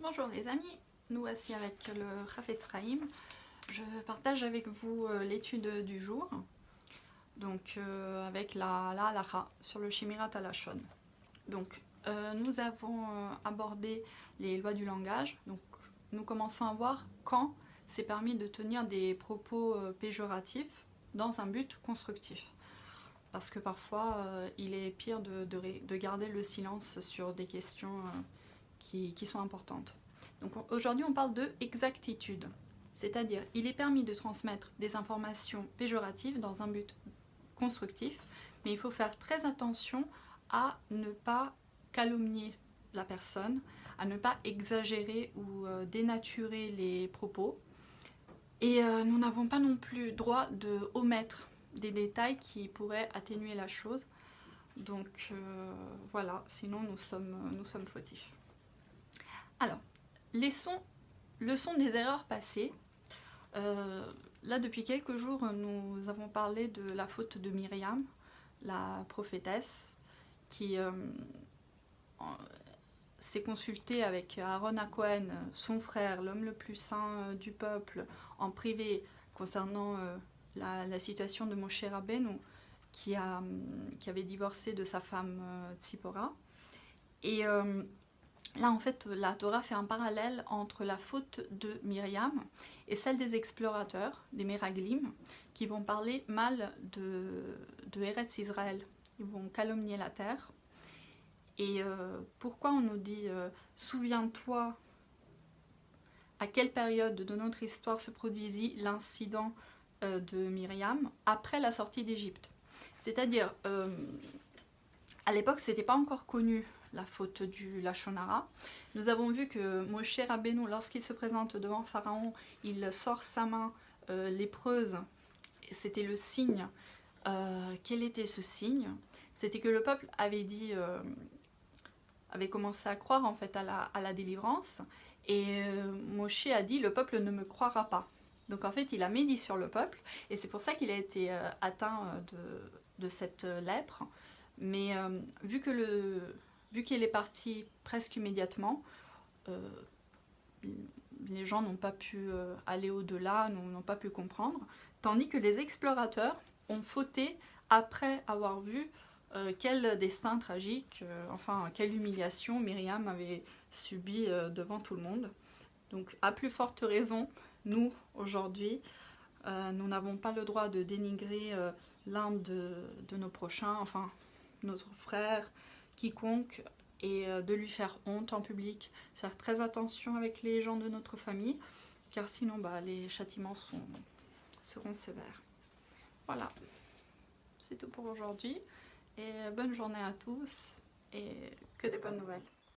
Bonjour les amis, nous voici avec le Chafetz Chaim. Je partage avec vous l'étude du jour, donc avec la halacha sur le Shemirat HaLashon. Donc nous avons abordé les lois du langage, donc nous commençons à voir quand c'est permis de tenir des propos péjoratifs dans un but constructif. Parce que parfois il est pire de garder le silence sur des questions qui sont importantes. Donc aujourd'hui on parle de exactitude, c'est-à-dire il est permis de transmettre des informations péjoratives dans un but constructif, mais il faut faire très attention à ne pas calomnier la personne, à ne pas exagérer ou dénaturer les propos. Et nous n'avons pas non plus droit de omettre des détails qui pourraient atténuer la chose. Donc voilà, sinon nous sommes fautifs. Alors, leçon des erreurs passées. Là, depuis quelques jours, nous avons parlé de la faute de Myriam, la prophétesse, qui s'est consultée avec Aaron HaKohen, son frère, l'homme le plus saint du peuple, en privé, concernant la situation de Moshe Rabbeinu, qui avait divorcé de sa femme Tzipora. Et là, en fait, la Torah fait un parallèle entre la faute de Myriam et celle des explorateurs, des Meraglim, qui vont parler mal de Eretz Israël. Ils vont calomnier la terre. Et pourquoi on nous dit « Souviens-toi à quelle période de notre histoire se produisit l'incident de Myriam après la sortie d'Égypte ?» C'est-à-dire, à l'époque, c'était pas encore connu la faute du Lashon Hara. Nous avons vu que Moshe Rabbeinu, lorsqu'il se présente devant Pharaon, il sort sa main lépreuse. C'était le signe. Quel était ce signe? C'était que le peuple avait commencé à croire en fait à la délivrance. Et Moshe a dit, le peuple ne me croira pas. Donc en fait, il a médit sur le peuple. Et c'est pour ça qu'il a été atteint de cette lèpre. Mais vu qu'il est parti presque immédiatement, les gens n'ont pas pu aller au-delà, n'ont pas pu comprendre, tandis que les explorateurs ont fauté après avoir vu quel destin tragique, enfin quelle humiliation Myriam avait subi devant tout le monde. Donc à plus forte raison, nous, aujourd'hui, nous n'avons pas le droit de dénigrer l'un de nos prochains, enfin notre frère, quiconque, et de lui faire honte en public, faire très attention avec les gens de notre famille, car sinon les châtiments seront sévères. Voilà, c'est tout pour aujourd'hui, et bonne journée à tous, et que des bonnes nouvelles.